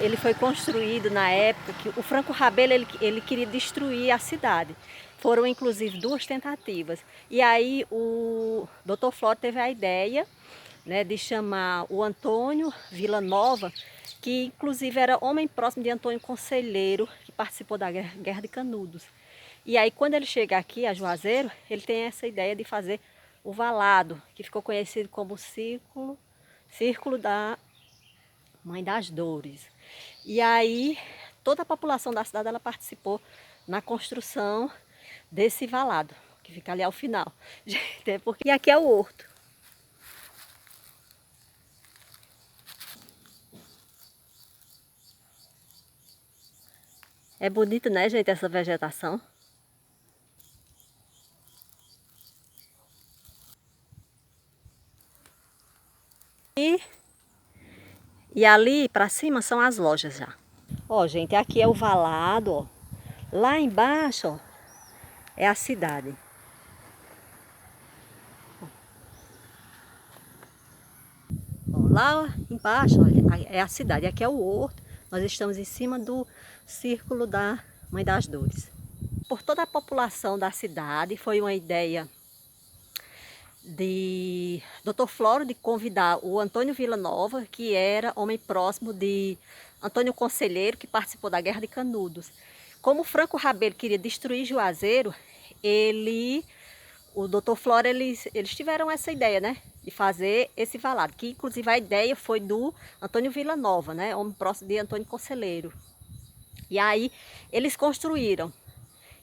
Ele foi construído na época que o Franco Rabelo ele queria destruir a cidade. Foram inclusive 2 tentativas. E aí o Dr. Floro teve a ideia, né, de chamar o Antônio Vila Nova, que inclusive era homem próximo de Antônio Conselheiro, que participou da Guerra de Canudos. E aí quando ele chega aqui a Juazeiro, ele tem essa ideia de fazer o valado, que ficou conhecido como Círculo da Mãe das Dores. E aí toda a população da cidade ela participou na construção desse valado, que fica ali ao final. Gente, porque e aqui é o horto. É bonito, né, gente, essa vegetação. E ali para cima são as lojas já. Ó, gente, aqui é o valado, ó. Lá embaixo, ó, é a cidade. Ó, lá embaixo, olha, é a cidade. Aqui é o horto. Nós estamos em cima do Círculo da Mãe das Dores. Por toda a população da cidade, foi uma ideia de Dr. Floro de convidar o Antônio Vila Nova, que era homem próximo de Antônio Conselheiro, que participou da Guerra de Canudos. Como Franco Rabelo queria destruir Juazeiro, o Dr. Floro, eles tiveram essa ideia, né, de fazer esse valado, que inclusive a ideia foi do Antônio Vila Nova, né, homem próximo de Antônio Conselheiro. E aí eles construíram.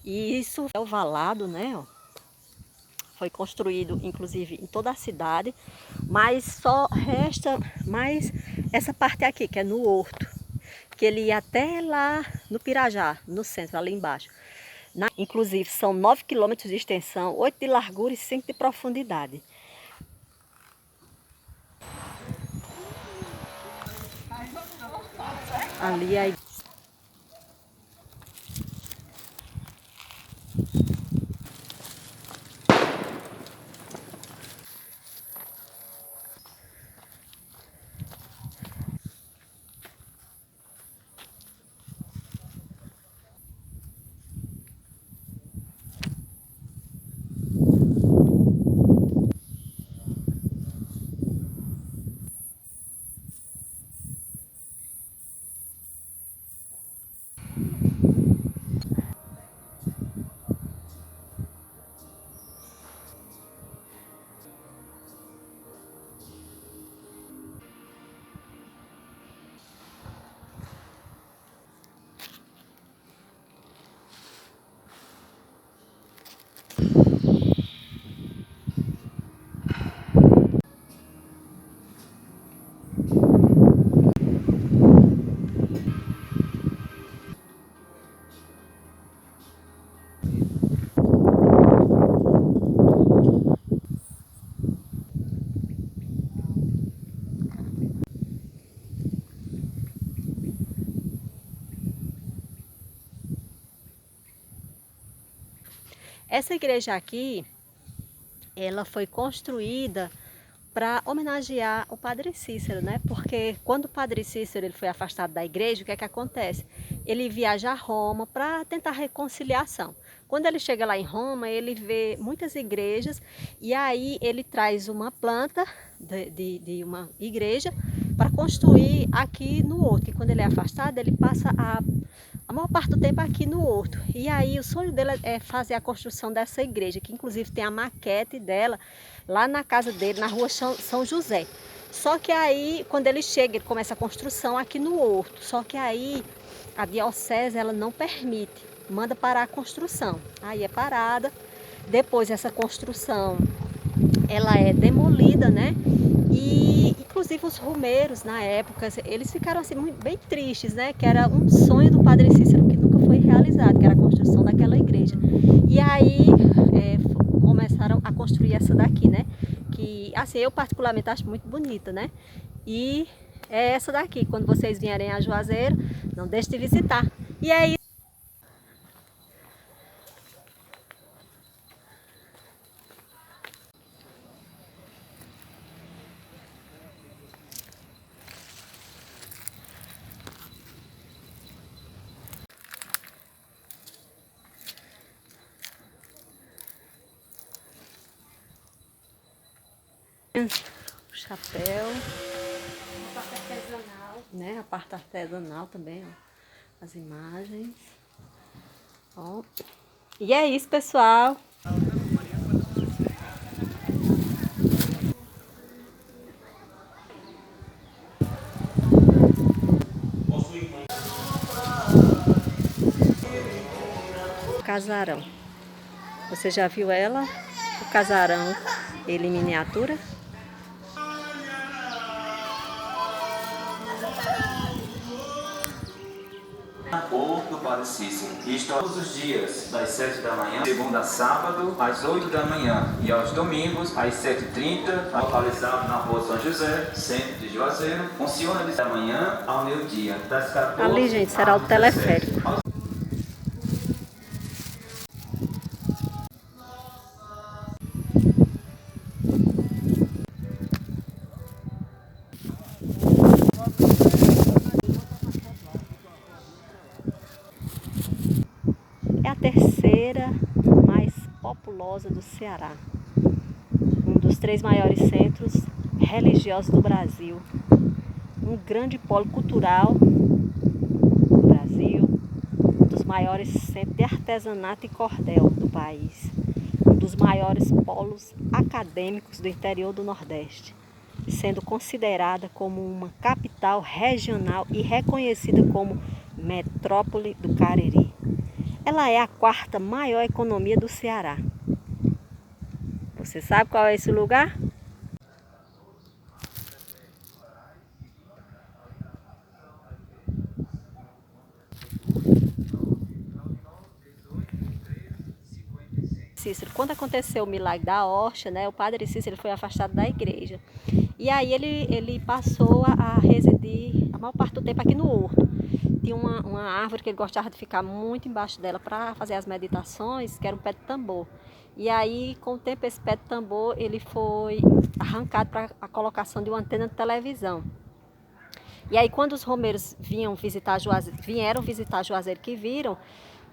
E isso é o valado, né, ó. Foi construído, inclusive, em toda a cidade, mas só resta mais essa parte aqui, que é no horto, que ele ia até lá no Pirajá, no centro, ali embaixo. Inclusive, são 9 quilômetros de extensão, 8 de largura e 5 de profundidade. Ali aí. Essa igreja aqui, ela foi construída para homenagear o Padre Cícero, né? Porque quando o Padre Cícero ele foi afastado da igreja, o que é que acontece? Ele viaja a Roma para tentar reconciliação. Quando ele chega lá em Roma, ele vê muitas igrejas e aí ele traz uma planta de uma igreja para construir aqui no horto. Que quando ele é afastado, ele passa a maior parte do tempo aqui no horto. E aí o sonho dele é fazer a construção dessa igreja, que inclusive tem a maquete dela lá na casa dele, na rua São José. Só que aí, quando ele chega, ele começa a construção aqui no horto. Só que aí a diocese ela não permite, manda parar a construção. Aí é parada. Depois essa construção ela é demolida, né? E inclusive os romeiros na época, eles ficaram assim bem tristes, né? Que era um sonho do Padre Cícero que nunca foi realizado, que era a construção daquela igreja. E aí começaram a construir essa daqui, né? Que assim eu particularmente acho muito bonita, né? E é essa daqui. Quando vocês vierem a Juazeiro, não deixe de visitar. E é isso. O chapéu. A parte artesanal. Né? A parte artesanal também, ó. As imagens. Ó. E é isso, pessoal. Casarão. Você já viu ela? O casarão, ele em miniatura. Ou do Padre Cícero. Isto todos os dias, das 7 da manhã, segunda a sábado, às 8 da manhã e aos domingos, às 7h30, localizado na rua São José, centro de Juazeiro, funciona da manhã ao meio-dia, das 14 Ali, gente, será o teleférico. É a terceira mais populosa do Ceará. Um dos 3 maiores centros religiosos do Brasil. Um grande polo cultural do Brasil. Um dos maiores centros de artesanato e cordel do país. Um dos maiores polos acadêmicos do interior do Nordeste. Sendo considerada como uma capital regional e reconhecida como metrópole do Cariri. Ela é a 4ª maior economia do Ceará. Você sabe qual é esse lugar? Cícero, quando aconteceu o milagre da Orcha, né, o padre Cícero foi afastado da igreja. E aí ele passou a residir a maior parte do tempo aqui no horto. Tinha uma árvore que ele gostava de ficar muito embaixo dela para fazer as meditações, que era um pé de tambor. E aí, com o tempo, esse pé de tambor ele foi arrancado para a colocação de uma antena de televisão. E aí, quando os romeiros vieram visitar Juazeiro, que viram,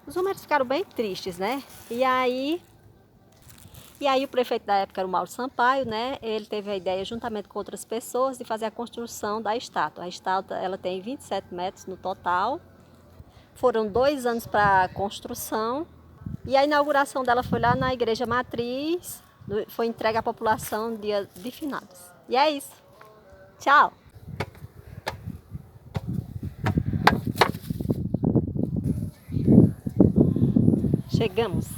os romeiros ficaram bem tristes, né? E aí o prefeito da época era o Mauro Sampaio, né? Ele teve a ideia, juntamente com outras pessoas, de fazer a construção da estátua. A estátua, ela tem 27 metros no total. Foram 2 anos para a construção. E a inauguração dela foi lá na Igreja Matriz. Foi entregue à população dia de finados. E é isso. Tchau! Chegamos.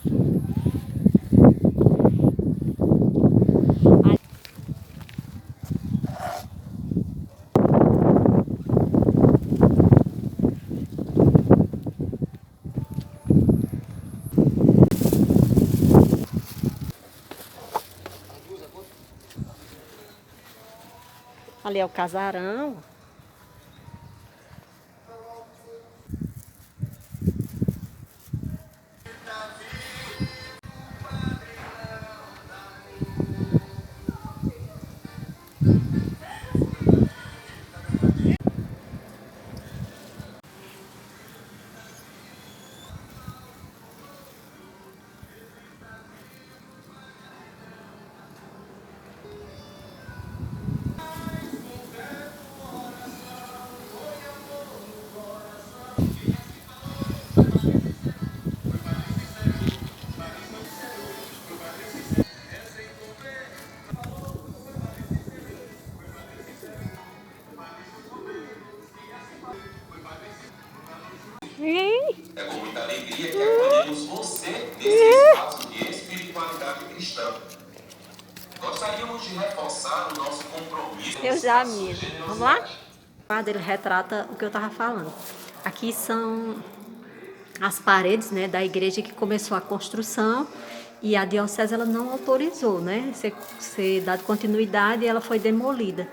Ali é o casarão. É com muita alegria que acolhemos você nesse espaço de espiritualidade cristã. Gostaríamos de reforçar o nosso compromisso. Eu já, menina. Vamos lá? O quadro ele retrata o que eu estava falando. Aqui são as paredes, né, da igreja que começou a construção e a diocese ela não autorizou, né, ser dado continuidade e ela foi demolida.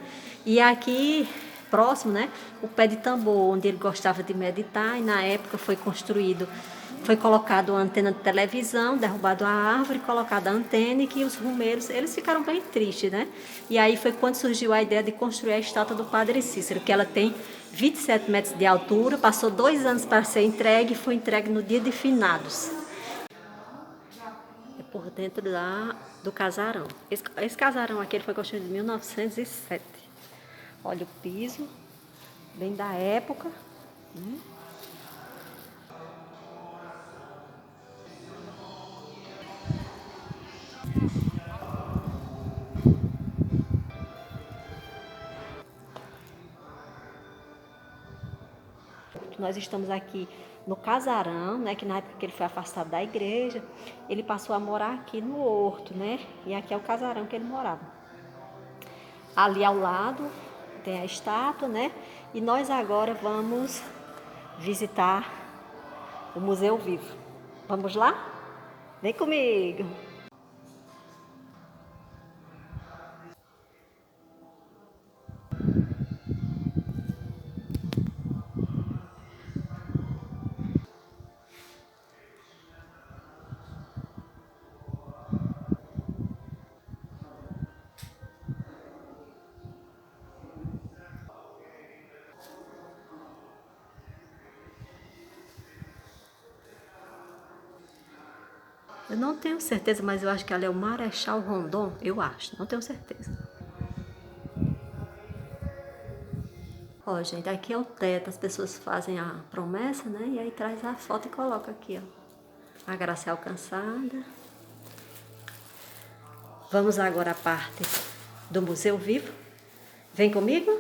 E aqui próximo, né, o pé de tambor onde ele gostava de meditar e na época foi colocado uma antena de televisão, derrubado a árvore, colocada a antena e que os romeiros, eles ficaram bem tristes, né? E aí foi quando surgiu a ideia de construir a estátua do Padre Cícero, que ela tem 27 metros de altura, passou 2 anos para ser entregue e foi entregue no dia de finados. por dentro do casarão. Esse casarão aqui ele foi construído em 1907. Olha o piso, bem da época, né? Nós estamos aqui no casarão, né, que na época que ele foi afastado da igreja, ele passou a morar aqui no horto, né? E aqui é o casarão que ele morava. Ali ao lado tem a estátua, né? E nós agora vamos visitar o Museu Vivo. Vamos lá? Vem comigo! Eu não tenho certeza, mas eu acho que ali é o Marechal Rondon, eu acho, não tenho certeza. Ó, gente, aqui é o teto, as pessoas fazem a promessa, né? E aí traz a foto e coloca aqui, ó. A graça é alcançada. Vamos agora à parte do Museu Vivo. Vem comigo?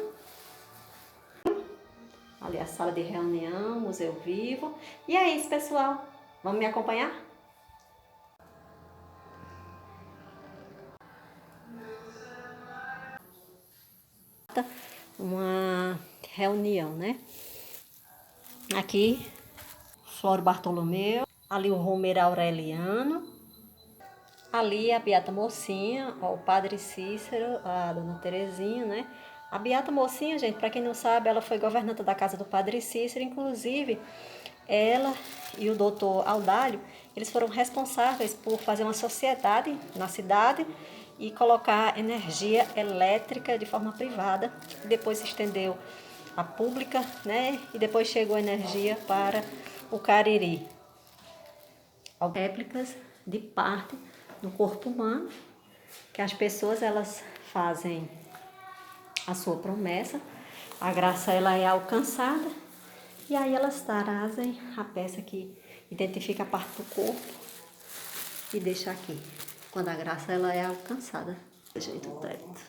Ali a sala de reunião, Museu Vivo. E é isso, pessoal. Vamos me acompanhar? Uma reunião, né? Aqui, Flório Bartolomeu. Ali o Romeiro Aureliano. Ali a Beata Mocinha, ó, o Padre Cícero, a Dona Terezinha, né? A Beata Mocinha, gente, para quem não sabe, ela foi governanta da casa do Padre Cícero, inclusive ela e o doutor Audálio, eles foram responsáveis por fazer uma sociedade na cidade e colocar energia elétrica de forma privada. Depois se estendeu a pública, né? E depois chegou a energia para o Cariri. Réplicas de parte do corpo humano, que as pessoas elas fazem a sua promessa, a graça ela é alcançada e aí elas trazem a peça que identifica a parte do corpo e deixa aqui, quando a graça ela é alcançada. Jeito teto.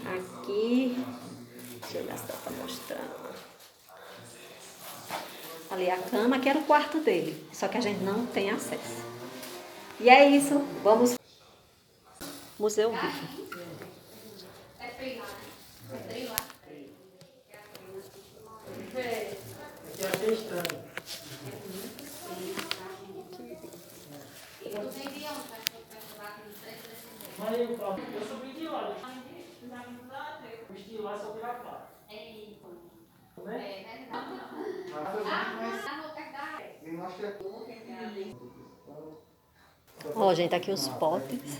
Aqui, deixa eu ver se dá para mostrar. Ali a cama, que era o quarto dele, só que a gente não tem acesso. E é isso, vamos Museu Vivo. Eu subi de lá. Lá só virar placa. Ó, gente, aqui os potes.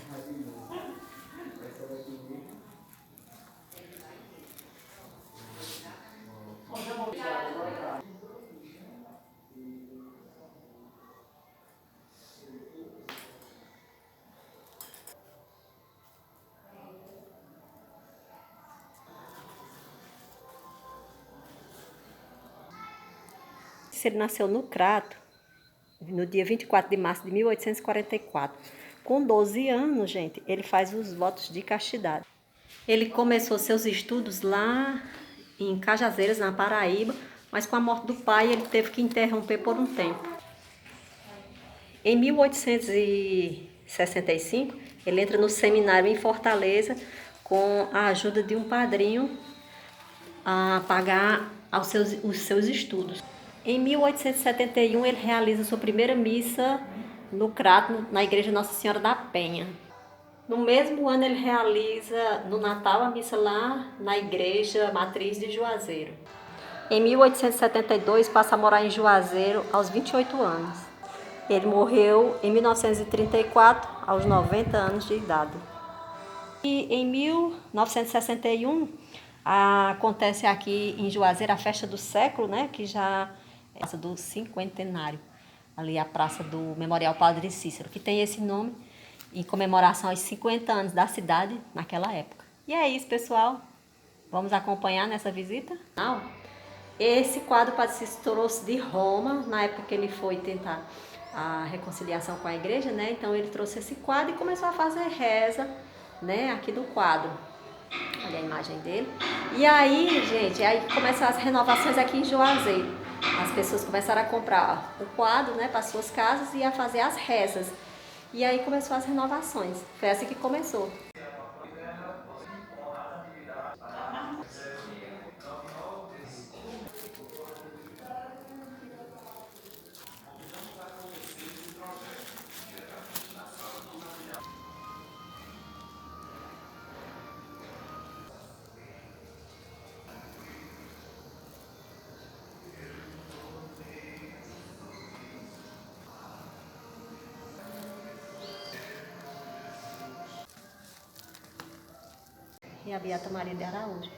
Ele nasceu no Crato, no dia 24 de março de 1844. Com 12 anos, gente, ele faz os votos de castidade. Ele começou seus estudos lá em Cajazeiras, na Paraíba, mas com a morte do pai ele teve que interromper por um tempo. Em 1865, ele entra no seminário em Fortaleza com a ajuda de um padrinho a pagar os seus estudos. Em 1871, ele realiza sua primeira missa no Crato, na Igreja Nossa Senhora da Penha. No mesmo ano, ele realiza no Natal a missa lá na Igreja Matriz de Juazeiro. Em 1872, passa a morar em Juazeiro aos 28 anos. Ele morreu em 1934, aos 90 anos de idade. E em 1961, acontece aqui em Juazeiro a festa do século, né, que já essa do cinquentenário, ali a praça do Memorial Padre Cícero, que tem esse nome em comemoração aos 50 anos da cidade naquela época. E é isso, pessoal. Vamos acompanhar nessa visita? Não. Esse quadro o Padre Cícero trouxe de Roma, na época que ele foi tentar a reconciliação com a igreja, né? Então ele trouxe esse quadro e começou a fazer reza, né? Aqui do quadro. Olha a imagem dele. E aí, gente, aí começaram as renovações aqui em Juazeiro. As pessoas começaram a comprar o quadro, né, para suas casas e a fazer as rezas. E aí começou as renovações. Foi assim que começou. E a Beata Maria de Araújo.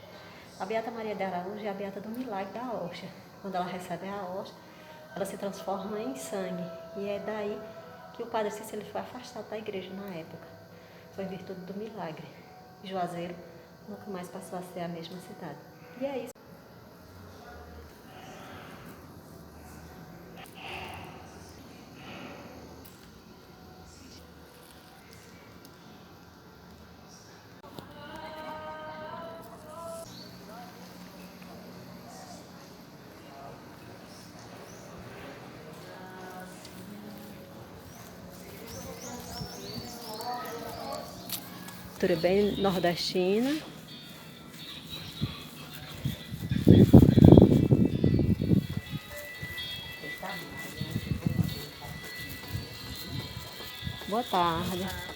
A Beata Maria de Araújo é a Beata do Milagre da Hóstia. Quando ela recebe a hóstia, ela se transforma em sangue. E é daí que o Padre Cícero foi afastado da igreja na época. Foi em virtude do milagre. Juazeiro nunca mais passou a ser a mesma cidade. E é isso. Cultura bem nordestina. Boa tarde.